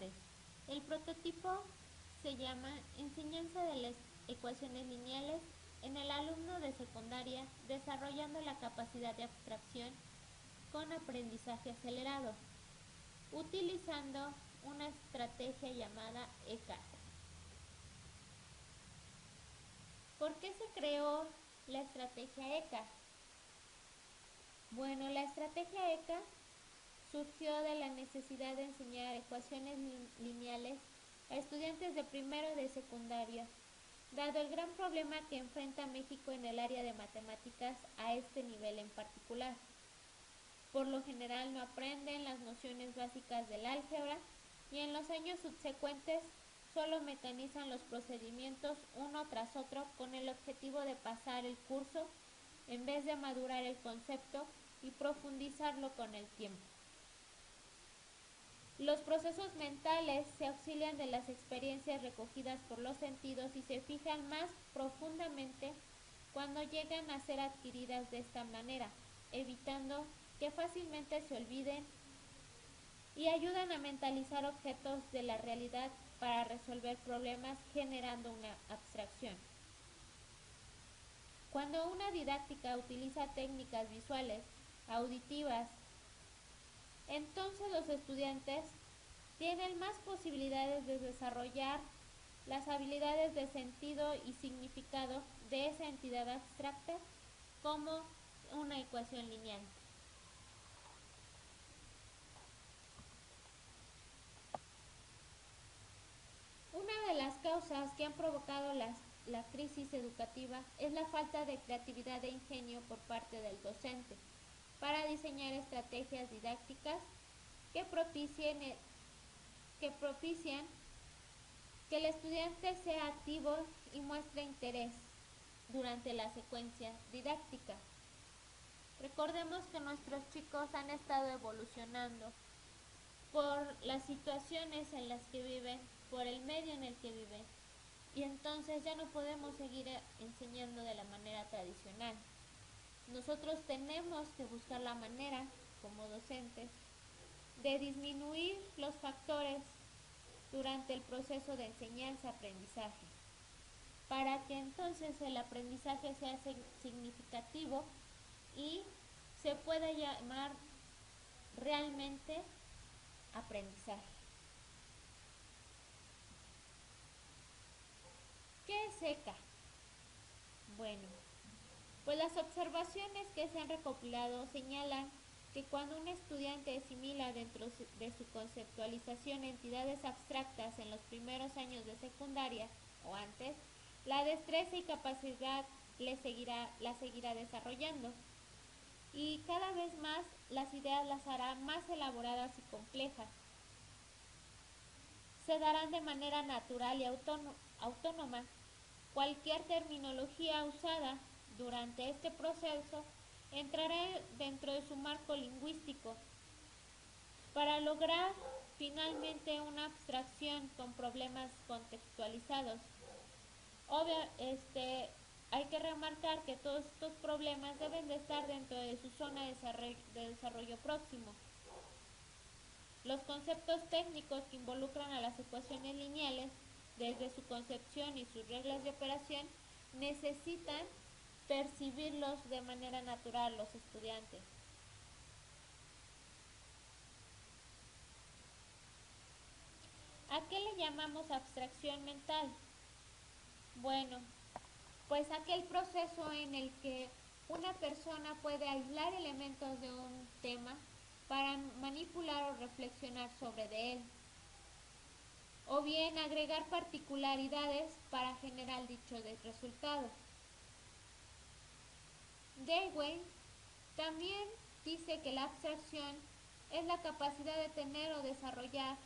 partes. El prototipo se llama Enseñanza de las ecuaciones lineales en el alumno de secundaria desarrollando la capacidad de abstracción con aprendizaje acelerado, utilizando una estrategia llamada ECA. ¿Por qué se creó la estrategia ECA? Bueno, la estrategia ECA surgió de la necesidad de enseñar ecuaciones lineales a estudiantes de primero de secundaria, dado el gran problema que enfrenta México en el área de matemáticas a este nivel en particular. Por lo general no aprenden las nociones básicas del álgebra y en los años subsecuentes solo mecanizan los procedimientos uno tras otro con el objetivo de pasar el curso en vez de madurar el concepto y profundizarlo con el tiempo. Los procesos mentales se auxilian de las experiencias recogidas por los sentidos y se fijan más profundamente cuando llegan a ser adquiridas de esta manera, evitando que fácilmente se olviden y ayudan a mentalizar objetos de la realidad para resolver problemas generando una abstracción. Cuando una didáctica utiliza técnicas visuales, auditivas, entonces los estudiantes tienen más posibilidades de desarrollar las habilidades de sentido y significado de esa entidad abstracta como una ecuación lineal. Una de las causas que han provocado la crisis educativa es la falta de creatividad e ingenio por parte del docente para diseñar estrategias didácticas que propician que el estudiante sea activo y muestre interés durante la secuencia didáctica. Recordemos que nuestros chicos han estado evolucionando por las situaciones en las que viven, por el medio en el que viven, y entonces ya no podemos seguir enseñando de la manera tradicional. Nosotros tenemos que buscar la manera, como docentes, de disminuir los factores durante el proceso de enseñanza-aprendizaje, para que entonces el aprendizaje sea significativo y se pueda llamar realmente aprendizaje. ¿Qué es ECA? Bueno, pues las observaciones que se han recopilado señalan que cuando un estudiante asimila dentro de su conceptualización entidades abstractas en los primeros años de secundaria o antes, la destreza y capacidad la seguirá desarrollando y cada vez más las ideas las hará más elaboradas y complejas. Se darán de manera natural y autónoma. Cualquier terminología usada durante este proceso entrará dentro de su marco lingüístico para lograr finalmente una abstracción con problemas contextualizados. Hay que remarcar que todos estos problemas deben de estar dentro de su zona de desarrollo próximo. Los conceptos técnicos que involucran a las ecuaciones lineales, desde su concepción y sus reglas de operación, necesitan percibirlos de manera natural los estudiantes. ¿A qué le llamamos abstracción mental? Bueno, pues aquel proceso en el que una persona puede aislar elementos de un tema para manipular o reflexionar sobre de él, o bien agregar particularidades para generar dicho resultado. Dewey también dice que la abstracción es la capacidad de tener o desarrollar,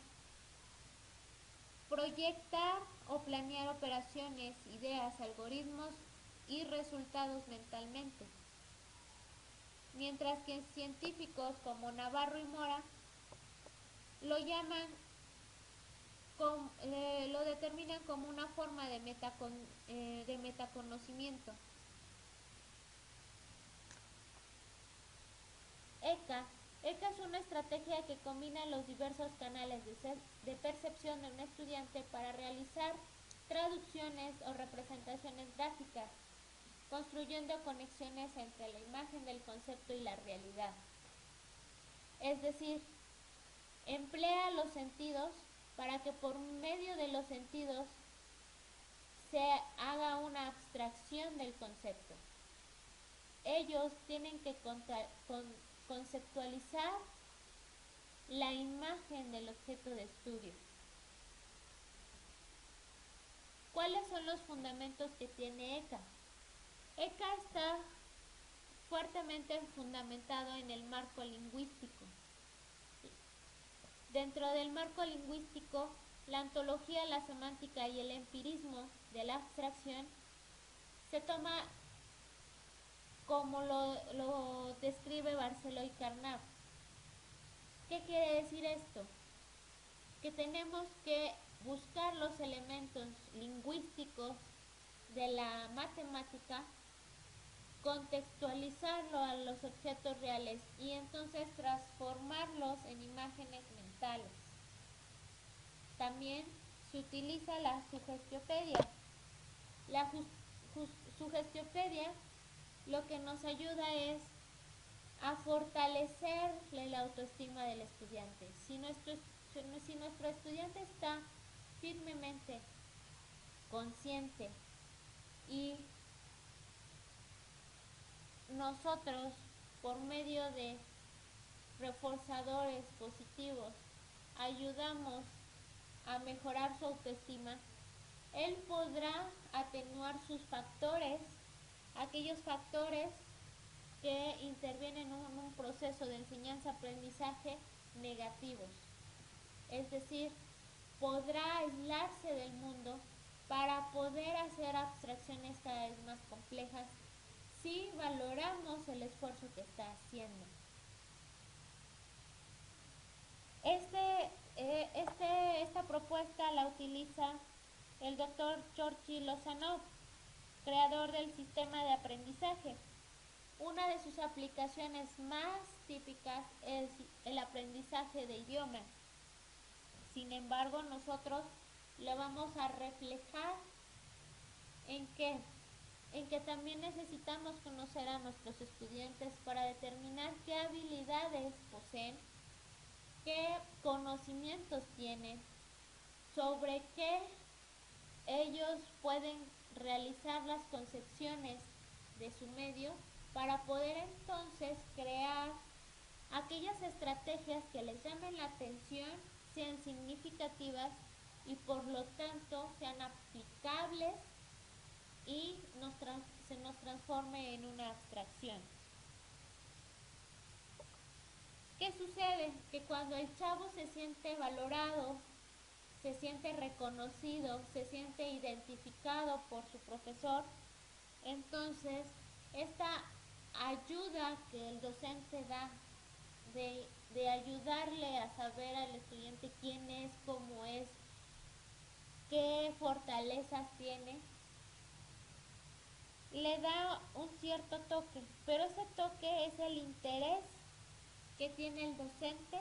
proyectar o planear operaciones, ideas, algoritmos y resultados mentalmente. Mientras que científicos como Navarro y Mora lo determinan como una forma de metaconocimiento. ECA ECA es una estrategia que combina los diversos canales de percepción de un estudiante para realizar traducciones o representaciones gráficas, construyendo conexiones entre la imagen del concepto y la realidad. Es decir, emplea los sentidos para que por medio de los sentidos se haga una abstracción del concepto. Ellos tienen que conceptualizar la imagen del objeto de estudio. ¿Cuáles son los fundamentos que tiene ECA? ECA está fuertemente fundamentado en el marco lingüístico. Dentro del marco lingüístico, la ontología, la semántica y el empirismo de la abstracción se toma como lo describe Barceló y Carnap. ¿Qué quiere decir esto? Que tenemos que buscar los elementos lingüísticos de la matemática, contextualizarlo a los objetos reales y entonces transformarlos en imágenes mentales. También se utiliza la sugestiopedia. La sugestiopedia lo que nos ayuda es a fortalecer la autoestima del estudiante. Si nuestro estudiante está firmemente consciente y nosotros por medio de reforzadores positivos ayudamos a mejorar su autoestima, él podrá atenuar sus factores, aquellos factores que intervienen en un proceso de enseñanza-aprendizaje negativos. Es decir, podrá aislarse del mundo para poder hacer abstracciones cada vez más complejas si valoramos el esfuerzo que está haciendo. Esta propuesta la utiliza el doctor Georgi Lozanov, creador del sistema de aprendizaje. Una de sus aplicaciones más típicas es el aprendizaje de idiomas. Sin embargo, nosotros le vamos a reflejar en que también necesitamos conocer a nuestros estudiantes para determinar qué habilidades poseen, qué conocimientos tienen, sobre qué ellos pueden realizar las concepciones de su medio para poder entonces crear aquellas estrategias que les llamen la atención, sean significativas y por lo tanto sean aplicables y se nos transforme en una abstracción. ¿Qué sucede? Que cuando el chavo se siente valorado, se siente reconocido, se siente identificado por su profesor, entonces esta ayuda que el docente da de ayudarle a saber al estudiante quién es, cómo es, qué fortalezas tiene, le da un cierto toque, pero ese toque es el interés que tiene el docente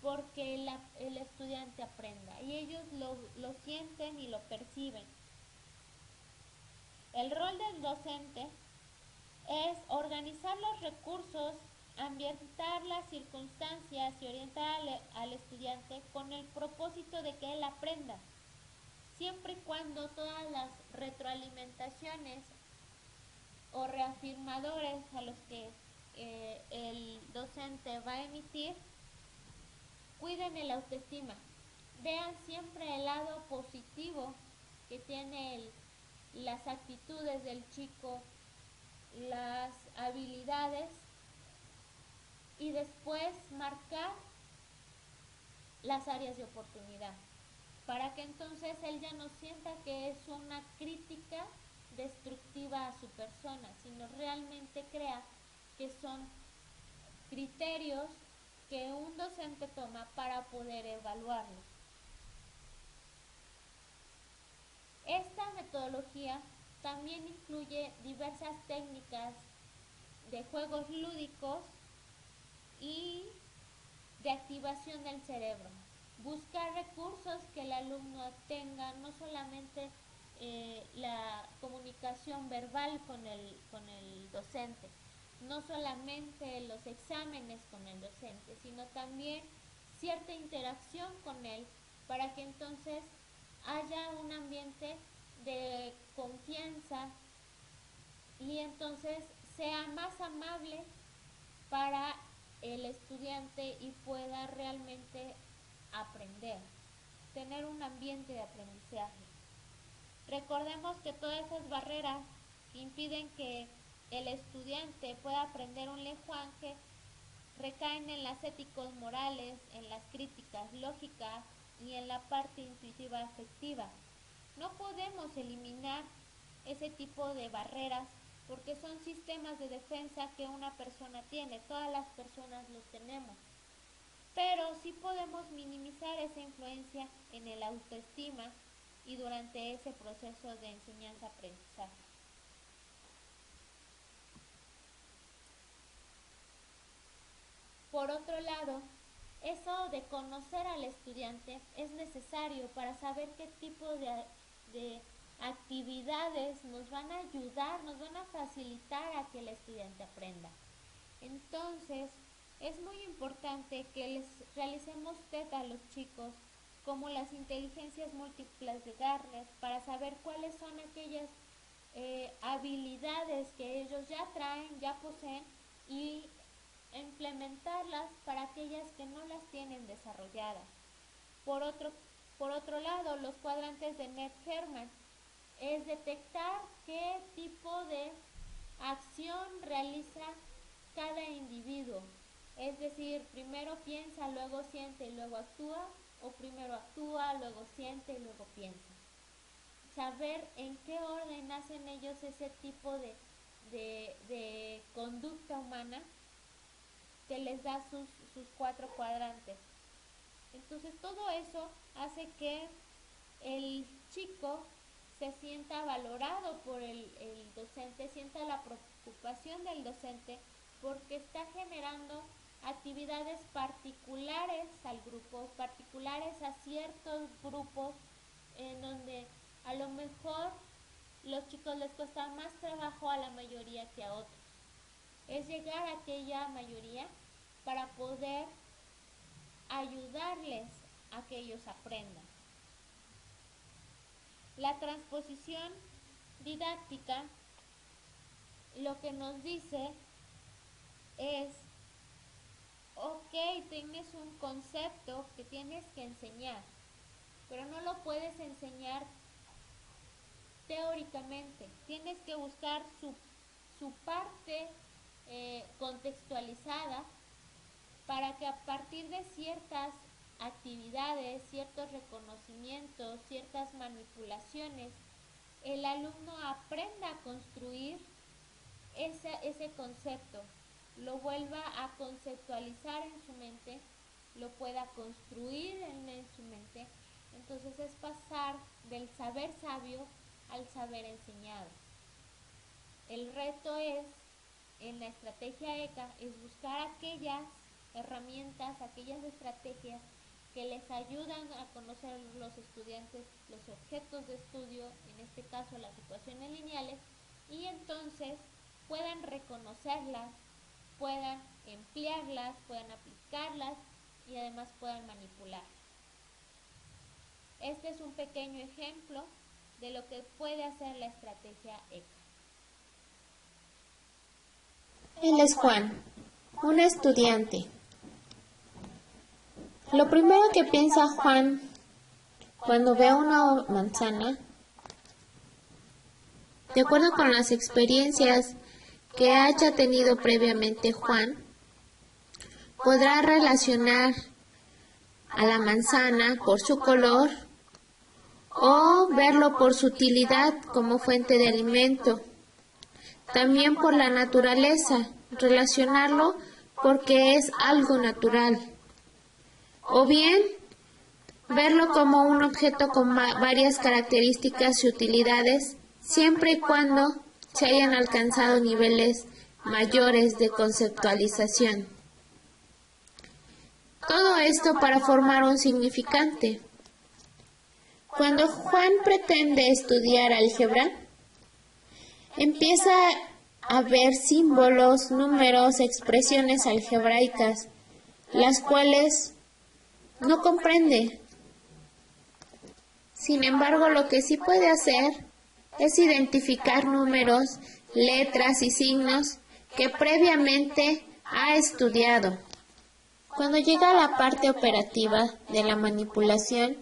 porque el estudiante aprenda y ellos lo sienten y lo perciben. El rol del docente es organizar los recursos, ambientar las circunstancias y orientar al estudiante con el propósito de que él aprenda, siempre y cuando todas las retroalimentaciones o reafirmadores a los que el docente va a emitir cuiden el autoestima, vean siempre el lado positivo que tiene las actitudes del chico, las habilidades y después marcar las áreas de oportunidad para que entonces él ya no sienta que es una crítica destructiva a su persona, sino realmente crea que son criterios que un docente toma para poder evaluarlo. Esta metodología también incluye diversas técnicas de juegos lúdicos y de activación del cerebro. Buscar recursos que el alumno tenga, no solamente la comunicación verbal con el docente, no solamente los exámenes con el docente, sino también cierta interacción con él para que entonces haya un ambiente de confianza y entonces sea más amable para el estudiante y pueda realmente aprender, tener un ambiente de aprendizaje. Recordemos que todas esas barreras que impiden que el estudiante pueda aprender un lenguaje recaen en las éticos morales, en las críticas lógicas y en la parte intuitiva afectiva. No podemos eliminar ese tipo de barreras porque son sistemas de defensa que una persona tiene, todas las personas los tenemos. Pero sí podemos minimizar esa influencia en el autoestima y durante ese proceso de enseñanza-aprendizaje. Por otro lado, eso de conocer al estudiante es necesario para saber qué tipo de actividades nos van a ayudar, nos van a facilitar a que el estudiante aprenda. Entonces, es muy importante que les realicemos test a los chicos como las inteligencias múltiples de Garner para saber cuáles son aquellas habilidades que ellos ya traen, ya poseen y implementarlas para aquellas que no las tienen desarrolladas. Por otro lado, los cuadrantes de Ned-Hermann es detectar qué tipo de acción realiza cada individuo. Es decir, primero piensa, luego siente y luego actúa, o primero actúa, luego siente y luego piensa. Saber en qué orden hacen ellos ese tipo de conducta humana que les da sus 4 cuadrantes. Entonces todo eso hace que el chico se sienta valorado por el docente, sienta la preocupación del docente porque está generando actividades particulares al grupo, particulares a ciertos grupos en donde a lo mejor los chicos les cuesta más trabajo a la mayoría que a otros. Es llegar a aquella mayoría para poder ayudarles a que ellos aprendan. La transposición didáctica lo que nos dice es, ok, tienes un concepto que tienes que enseñar, pero no lo puedes enseñar teóricamente, tienes que buscar su parte contextualizada para que a partir de ciertas actividades, ciertos reconocimientos, ciertas manipulaciones, el alumno aprenda a construir ese concepto, lo vuelva a conceptualizar en su mente, lo pueda construir en su mente. Entonces es pasar del saber sabio al saber enseñado. El reto es, en la estrategia ECA, es buscar aquellas herramientas, aquellas estrategias que les ayudan a conocer a los estudiantes los objetos de estudio, en este caso las ecuaciones lineales, y entonces puedan reconocerlas, puedan emplearlas, puedan aplicarlas y además puedan manipular. Este es un pequeño ejemplo de lo que puede hacer la estrategia ECA. Él es Juan, un estudiante. Lo primero que piensa Juan cuando ve una manzana, de acuerdo con las experiencias que haya tenido previamente Juan, podrá relacionar a la manzana por su color o verlo por su utilidad como fuente de alimento. También por la naturaleza, relacionarlo porque es algo natural. O bien, verlo como un objeto con varias características y utilidades, siempre y cuando se hayan alcanzado niveles mayores de conceptualización. Todo esto para formar un significante. Cuando Juan pretende estudiar álgebra, empieza a ver símbolos, números, expresiones algebraicas, las cuales no comprende. Sin embargo, lo que sí puede hacer es identificar números, letras y signos que previamente ha estudiado. Cuando llega a la parte operativa de la manipulación,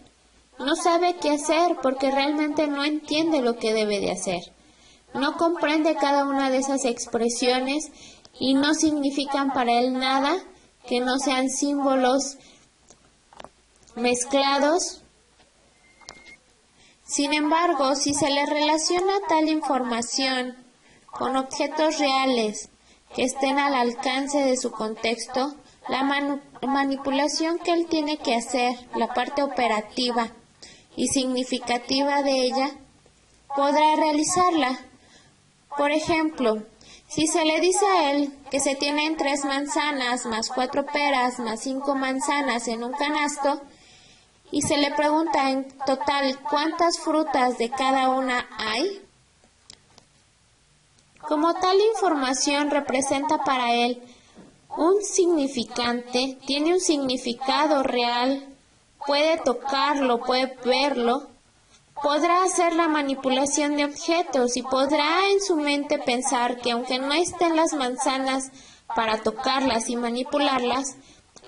no sabe qué hacer porque realmente no entiende lo que debe de hacer. No comprende cada una de esas expresiones y no significan para él nada que no sean símbolos mezclados. Sin embargo, si se le relaciona tal información con objetos reales que estén al alcance de su contexto, la manipulación que él tiene que hacer, la parte operativa y significativa de ella, podrá realizarla. Por ejemplo, si se le dice a él que se tienen 3 manzanas más 4 peras más 5 manzanas en un canasto, y se le pregunta en total cuántas frutas de cada una hay, como tal información representa para él un significante, tiene un significado real, puede tocarlo, puede verlo, podrá hacer la manipulación de objetos y podrá en su mente pensar que aunque no estén las manzanas para tocarlas y manipularlas,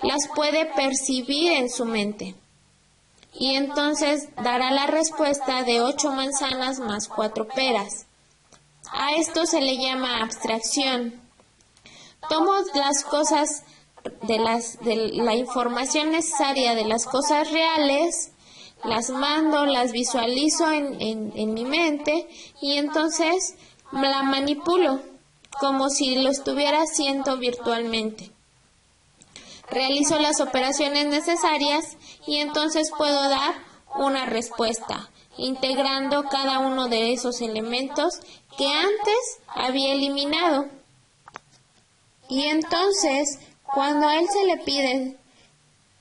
las puede percibir en su mente. Y entonces dará la respuesta de 8 manzanas más 4 peras. A esto se le llama abstracción. Tomo las cosas de la información necesaria de las cosas reales, las mando, las visualizo en mi mente y entonces la manipulo como si lo estuviera haciendo virtualmente. Realizo las operaciones necesarias y entonces puedo dar una respuesta, integrando cada uno de esos elementos que antes había eliminado. Y entonces, cuando a él se le pide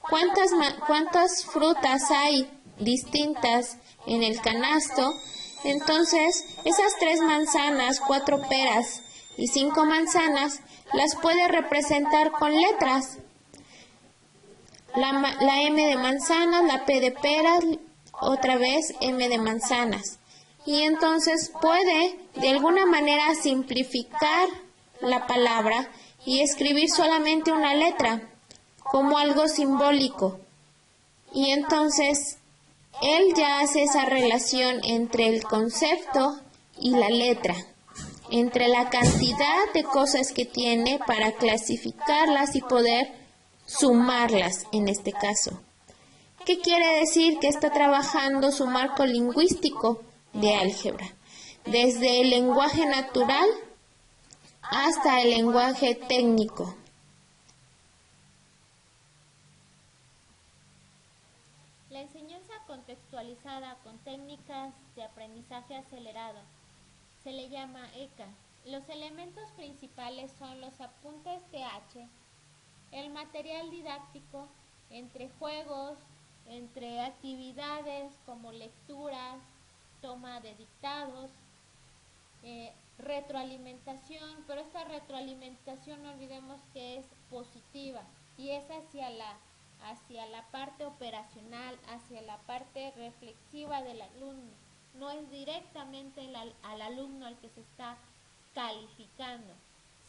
cuántas frutas hay distintas en el canasto, entonces esas 3 manzanas, 4 peras y 5 manzanas las puede representar con letras. La M de manzanas, la P de peras, otra vez M de manzanas. Y entonces puede de alguna manera simplificar la palabra y escribir solamente una letra como algo simbólico. Y entonces él ya hace esa relación entre el concepto y la letra, entre la cantidad de cosas que tiene para clasificarlas y poder sumarlas en este caso. ¿Qué quiere decir? Que está trabajando su marco lingüístico de álgebra, desde el lenguaje natural hasta el lenguaje técnico. La enseñanza contextualizada con técnicas de aprendizaje acelerado se le llama ECA. Los elementos principales son los apuntes TH, el material didáctico, entre juegos, entre actividades como lecturas, toma de dictados, retroalimentación, pero esta retroalimentación no olvidemos que es positiva y es hacia la parte operacional, hacia la parte reflexiva del alumno, no es directamente al alumno al que se está calificando,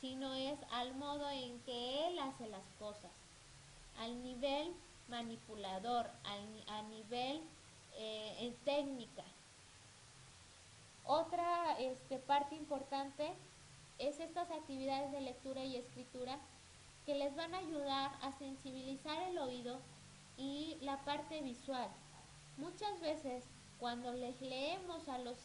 sino es al modo en que él hace las cosas, al nivel manipulador, a nivel en técnica. Otra parte importante es estas actividades de lectura y escritura que les van a ayudar a sensibilizar el oído y la parte visual. Muchas veces cuando les leemos a los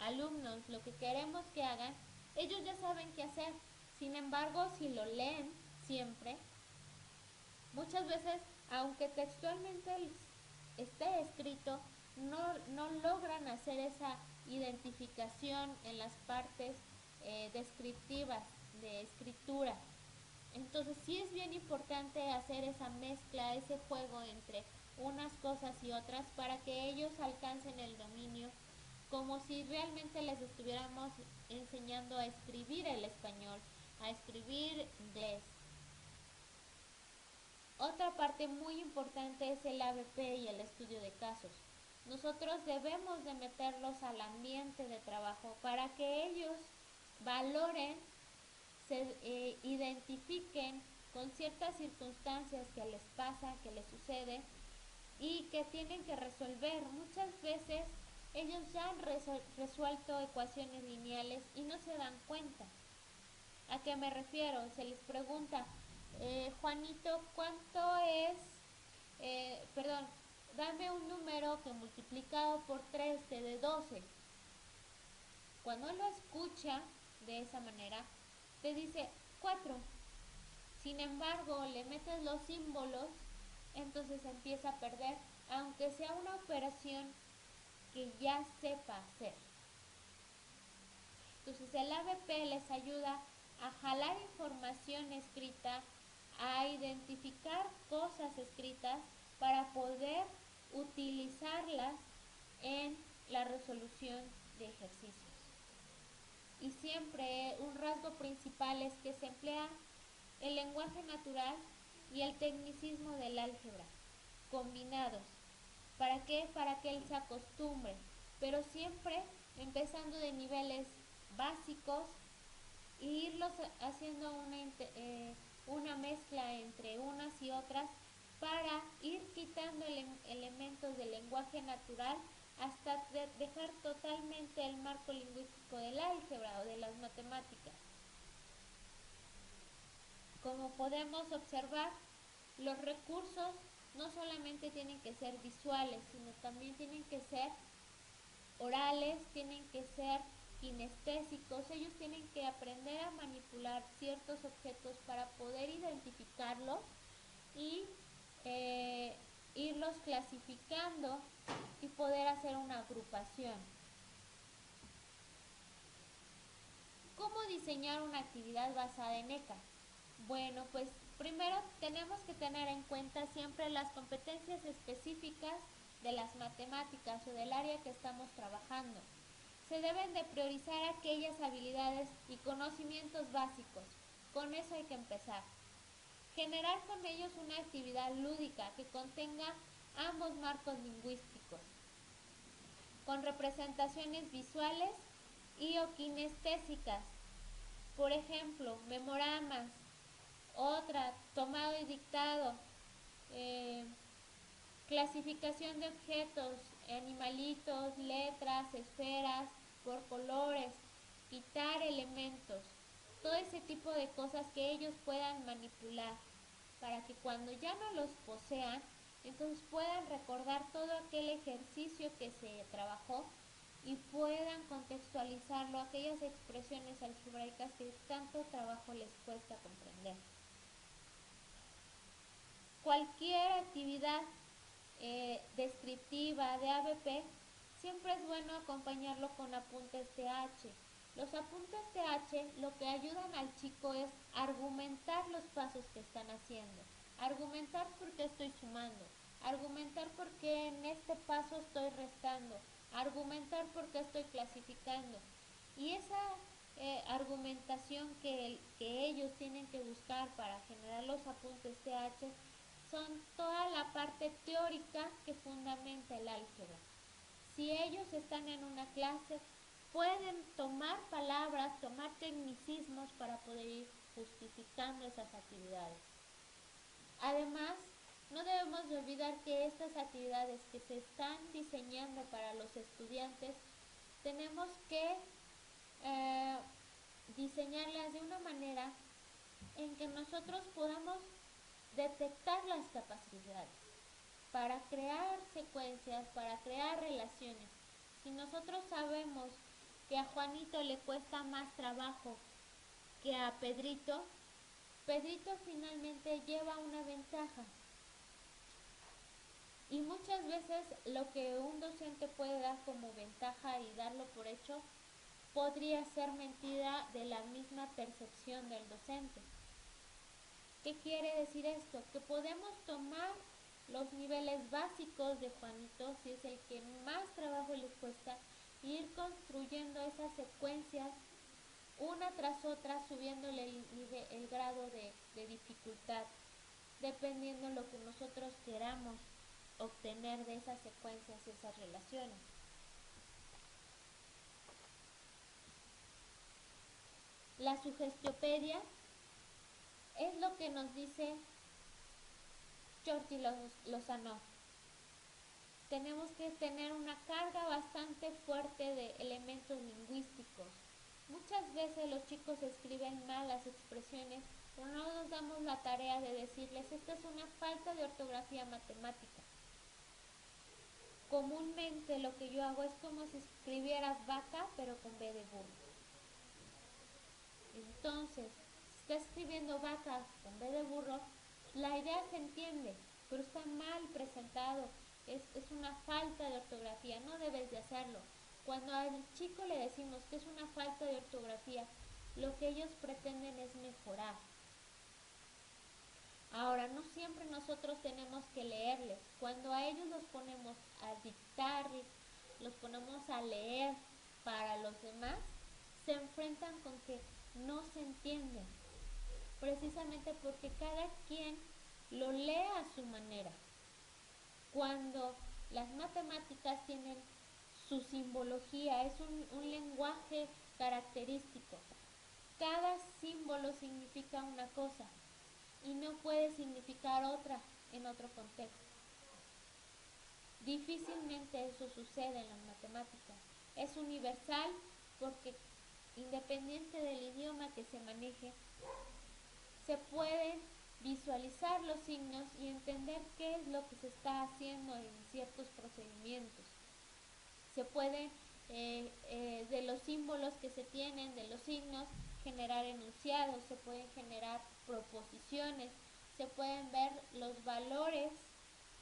alumnos lo que queremos que hagan, ellos ya saben qué hacer. Sin embargo, si lo leen siempre, muchas veces, aunque textualmente esté escrito, no logran hacer esa identificación en las partes descriptivas de escritura. Entonces sí es bien importante hacer esa mezcla, ese juego entre unas cosas y otras para que ellos alcancen el dominio, como si realmente les estuviéramos enseñando a escribir el español, a escribir inglés. Otra parte muy importante es el ABP y el estudio de casos. Nosotros debemos de meterlos al ambiente de trabajo para que ellos valoren, se identifiquen con ciertas circunstancias que les pasa, que les sucede y que tienen que resolver. Muchas veces ellos ya han resuelto ecuaciones lineales y no se dan cuenta. ¿A qué me refiero? Se les pregunta, Juanito, ¿cuánto es, perdón, dame un número que multiplicado por 3 te dé 12? Cuando él lo escucha de esa manera, te dice 4. Sin embargo, le metes los símbolos, entonces empieza a perder, aunque sea una operación que ya sepa hacer. Entonces el ABP les ayuda a jalar información escrita, a identificar cosas escritas para poder utilizarlas en la resolución de ejercicios. Y siempre un rasgo principal es que se emplea el lenguaje natural y el tecnicismo del álgebra combinados. ¿Para qué? Para que él se acostumbre, pero siempre empezando de niveles básicos e irlos haciendo una mezcla entre unas y otras para ir quitando elementos del lenguaje natural hasta dejar totalmente el marco lingüístico del álgebra o de las matemáticas. Como podemos observar, los recursos no solamente tienen que ser visuales, sino también tienen que ser orales, tienen que ser kinestésicos. Ellos tienen que aprender a manipular ciertos objetos para poder identificarlos y irlos clasificando y poder hacer una agrupación. ¿Cómo diseñar una actividad basada en ECA? Bueno, pues primero tenemos que tener en cuenta siempre las competencias específicas de las matemáticas o del área que estamos trabajando. Se deben de priorizar aquellas habilidades y conocimientos básicos. Con eso hay que empezar. Generar con ellos una actividad lúdica que contenga ambos marcos lingüísticos, con representaciones visuales y o kinestésicas. Por ejemplo, memoramas. Otra, tomado y dictado, clasificación de objetos, animalitos, letras, esferas, por colores, quitar elementos, todo ese tipo de cosas que ellos puedan manipular para que cuando ya no los posean, entonces puedan recordar todo aquel ejercicio que se trabajó y puedan contextualizarlo, aquellas expresiones algebraicas que tanto trabajo les cuesta comprender. Cualquier actividad descriptiva de ABP, siempre es bueno acompañarlo con apuntes TH. Los apuntes TH lo que ayudan al chico es argumentar los pasos que están haciendo, argumentar por qué estoy sumando, argumentar por qué en este paso estoy restando, argumentar por qué estoy clasificando. Y esa argumentación que ellos tienen que buscar para generar los apuntes TH son toda la parte teórica que fundamenta el álgebra. Si ellos están en una clase, pueden tomar palabras, tomar tecnicismos para poder ir justificando esas actividades. Además, no debemos de olvidar que estas actividades que se están diseñando para los estudiantes, tenemos que diseñarlas de una manera en que nosotros podamos detectar las capacidades para crear secuencias, para crear relaciones. Si nosotros sabemos que a Juanito le cuesta más trabajo que a Pedrito, Pedrito finalmente lleva una ventaja. Y muchas veces lo que un docente puede dar como ventaja y darlo por hecho, podría ser mentira de la misma percepción del docente. ¿Qué quiere decir esto? Que podemos tomar los niveles básicos de Juanito, si es el que más trabajo les cuesta, e ir construyendo esas secuencias una tras otra, subiéndole el grado de dificultad, dependiendo lo que nosotros queramos obtener de esas secuencias y esas relaciones. La sugestiopedia es lo que nos dice George Lozano. Tenemos que tener una carga bastante fuerte de elementos lingüísticos. Muchas veces los chicos escriben mal las expresiones, pero no nos damos la tarea de decirles, esta es una falta de ortografía matemática. Comúnmente lo que yo hago es como si escribieras vaca, pero con B de burro. Entonces, si está escribiendo vaca con B de burro, la idea se entiende, pero está mal presentado. Es una falta de ortografía, no debes de hacerlo. Cuando al chico le decimos que es una falta de ortografía, lo que ellos pretenden es mejorar. Ahora, no siempre nosotros tenemos que leerles. Cuando a ellos los ponemos a dictar, los ponemos a leer para los demás, se enfrentan con que no se entienden, precisamente porque cada quien lo lee a su manera. Cuando las matemáticas tienen su simbología, es un lenguaje característico. Cada símbolo significa una cosa y no puede significar otra en otro contexto. Difícilmente eso sucede en las matemáticas. Es universal porque independiente del idioma que se maneje, se pueden visualizar los signos y entender qué es lo que se está haciendo en ciertos procedimientos. Se puede, de los símbolos que se tienen, de los signos, generar enunciados, se pueden generar proposiciones, se pueden ver los valores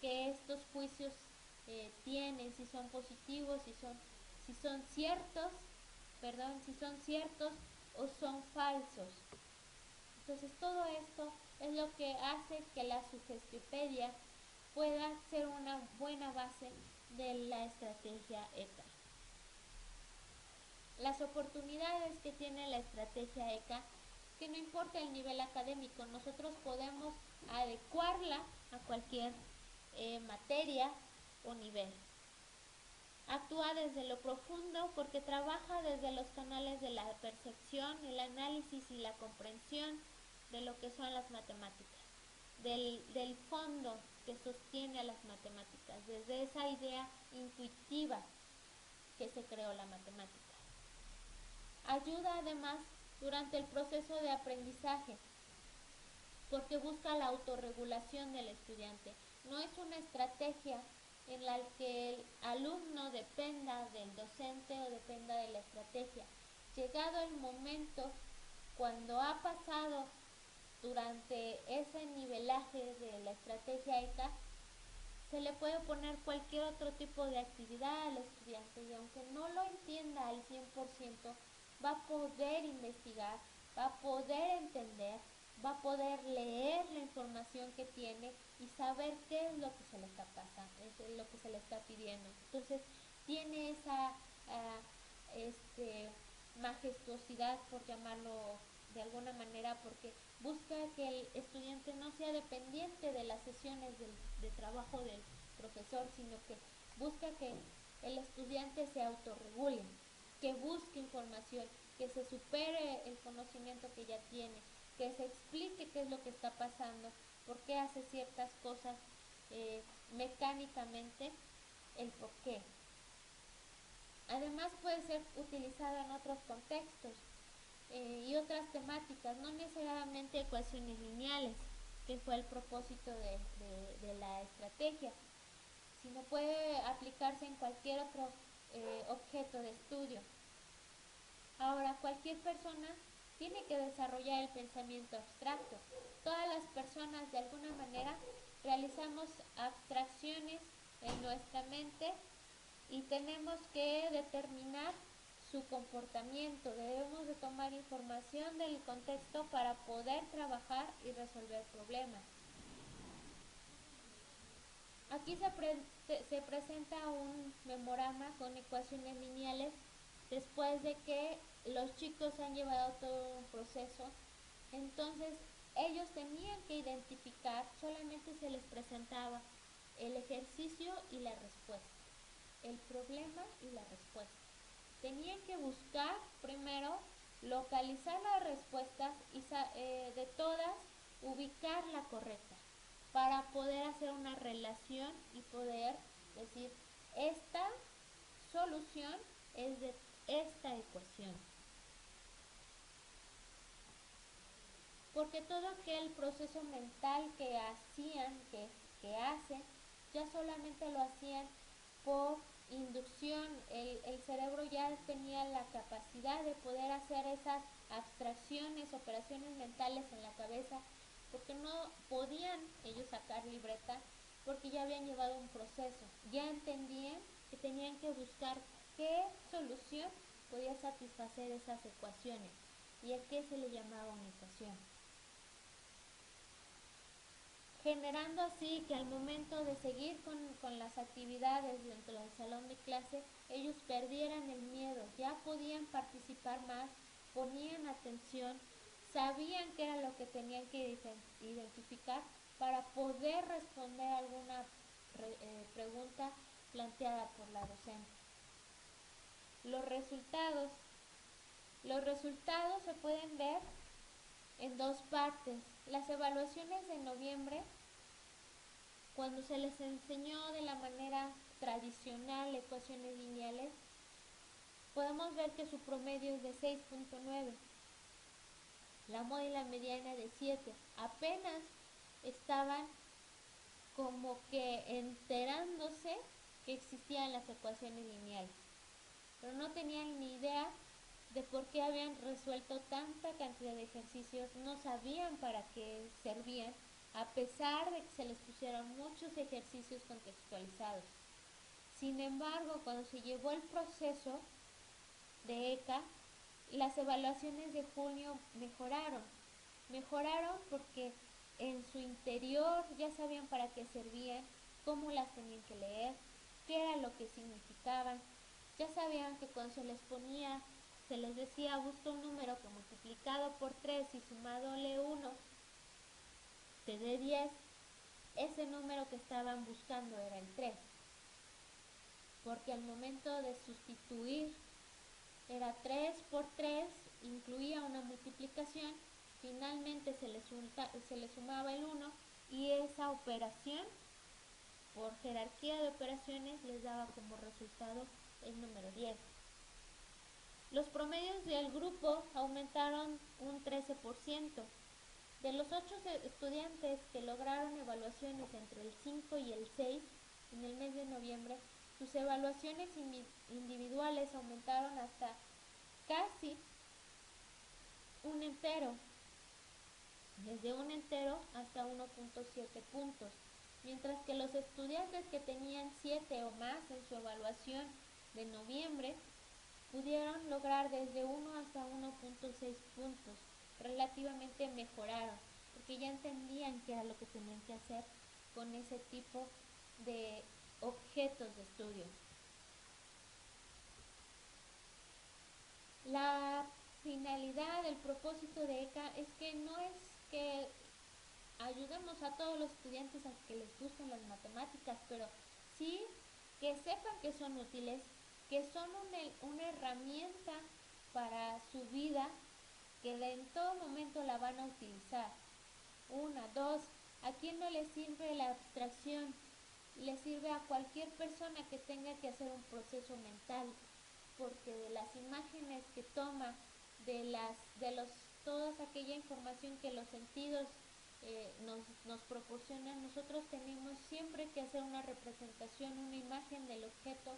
que estos juicios tienen, si son positivos, si son ciertos o son falsos. Entonces todo esto es lo que hace que la sugestiopedia pueda ser una buena base de la estrategia ECA. Las oportunidades que tiene la estrategia ECA, que no importa el nivel académico, nosotros podemos adecuarla a cualquier materia o nivel. Actúa desde lo profundo porque trabaja desde los canales de la percepción, el análisis y la comprensión de lo que son las matemáticas, del fondo que sostiene a las matemáticas, desde esa idea intuitiva que se creó la matemática. Ayuda además durante el proceso de aprendizaje porque busca la autorregulación del estudiante. No es una estrategia en la que el alumno dependa del docente o dependa de la estrategia. Llegado el momento, cuando ha pasado durante ese nivelaje de la estrategia ECA, se le puede poner cualquier otro tipo de actividad al estudiante y aunque no lo entienda al 100%, va a poder investigar, va a poder entender, va a poder leer la información que tiene y saber qué es lo que se le está pasando, es lo que se le está pidiendo. Entonces tiene esa majestuosidad, por llamarlo de alguna manera, porque busca que el estudiante no sea dependiente de las sesiones de trabajo del profesor, sino que busca que el estudiante se autorregule, que busque información, que se supere el conocimiento que ya tiene, que se explique qué es lo que está pasando, por qué hace ciertas cosas mecánicamente, el por qué. Además puede ser utilizada en otros contextos y otras temáticas, no necesariamente ecuaciones lineales, que fue el propósito de la estrategia, sino puede aplicarse en cualquier otro objeto de estudio. Ahora, cualquier persona tiene que desarrollar el pensamiento abstracto. Todas las personas de alguna manera realizamos abstracciones en nuestra mente y tenemos que determinar su comportamiento. Debemos de tomar información del contexto para poder trabajar y resolver problemas. Aquí se presenta un memorama con ecuaciones lineales después de que los chicos han llevado todo un proceso. Entonces ellos tenían que identificar, solamente se les presentaba el ejercicio y la respuesta, el problema y la respuesta. Tenían que buscar primero, localizar las respuestas y de todas ubicar la correcta para poder hacer una relación y poder decir, esta solución es de esta ecuación. Porque todo aquel proceso mental que hacían, que hacen, ya solamente lo hacían por inducción. El cerebro ya tenía la capacidad de poder hacer esas abstracciones, operaciones mentales en la cabeza, porque no podían ellos sacar libreta, porque ya habían llevado un proceso, ya entendían que tenían que buscar qué solución podía satisfacer esas ecuaciones y a qué se le llamaba una ecuación, generando así que al momento de seguir con las actividades dentro del salón de clase, ellos perdieran el miedo, ya podían participar más, ponían atención, sabían qué era lo que tenían que identificar para poder responder alguna pregunta planteada por la docente. Los resultados se pueden ver en dos partes. Las evaluaciones de noviembre, cuando se les enseñó de la manera tradicional ecuaciones lineales, podemos ver que su promedio es de 6.9, la moda y la mediana de 7. Apenas estaban como que enterándose que existían las ecuaciones lineales, pero no tenían ni idea de por qué habían resuelto tanta cantidad de ejercicios, no sabían para qué servían, a pesar de que se les pusieron muchos ejercicios contextualizados. Sin embargo, cuando se llevó el proceso de ECA, las evaluaciones de junio mejoraron porque en su interior ya sabían para qué servían, cómo las tenían que leer, qué era lo que significaban, ya sabían que cuando se les decía busca un número que multiplicado por 3 y sumadole 1 te dé 10, ese número que estaban buscando era el 3, porque al momento de sustituir era 3 por 3, incluía una multiplicación, finalmente se le sumaba el 1 y esa operación, por jerarquía de operaciones, les daba como resultado el número 10. Los promedios del grupo aumentaron un 13%. De los 8 estudiantes que lograron evaluaciones entre el 5 y el 6 en el mes de noviembre, sus evaluaciones individuales aumentaron hasta casi un entero, desde un entero hasta 1.7 puntos, mientras que los estudiantes que tenían 7 o más en su evaluación de noviembre pudieron lograr desde 1 hasta 1.6 puntos. Relativamente mejoraron, porque ya entendían qué era lo que tenían que hacer con ese tipo de objetos de estudio. La finalidad, el propósito de ECA es que no es que ayudemos a todos los estudiantes a que les gusten las matemáticas, pero sí que sepan que son útiles, que son una herramienta para su vida, que en todo momento la van a utilizar. 1, 2, ¿a quién no le sirve la abstracción? Le sirve a cualquier persona que tenga que hacer un proceso mental, porque de las imágenes que toma, toda aquella información que los sentidos nos proporcionan, nosotros tenemos siempre que hacer una representación, una imagen del objeto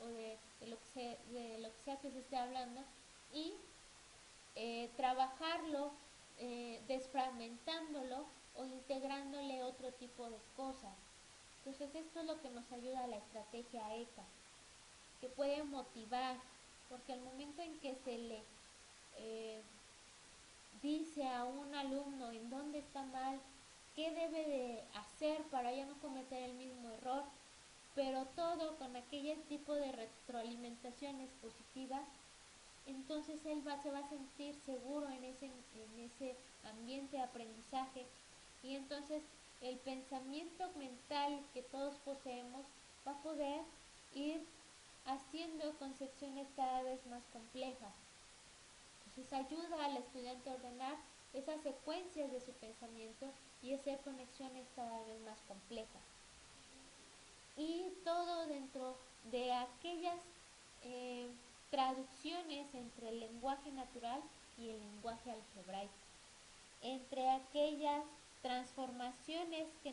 o de lo que sea que se esté hablando y trabajarlo, desfragmentándolo o integrándole otro tipo de cosas. Entonces esto es lo que nos ayuda a la estrategia ECA, que puede motivar, porque el momento en que se le dice a un alumno en dónde está mal, qué debe de hacer para ya no cometer el mismo error, pero todo con aquel tipo de retroalimentaciones positivas, entonces él se va a sentir seguro en ese ambiente de aprendizaje, y entonces el pensamiento mental que todos poseemos va a poder ir haciendo concepciones cada vez más complejas. Entonces ayuda al estudiante a ordenar esas secuencias de su pensamiento y hacer conexiones cada vez más complejas. Y todo dentro de aquellas traducciones entre el lenguaje natural y el lenguaje algebraico, entre aquellas transformaciones que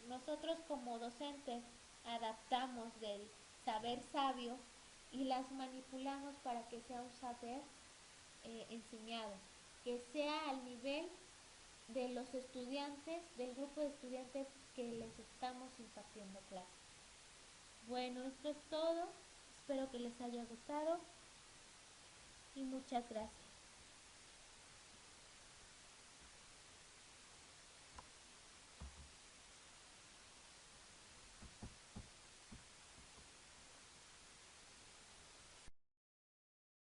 nosotros como docentes adaptamos del saber sabio y las manipulamos para que sea un saber enseñado, que sea al nivel de los estudiantes, del grupo de estudiantes que les estamos impartiendo clases. Bueno, esto es todo. Espero que les haya gustado y muchas gracias.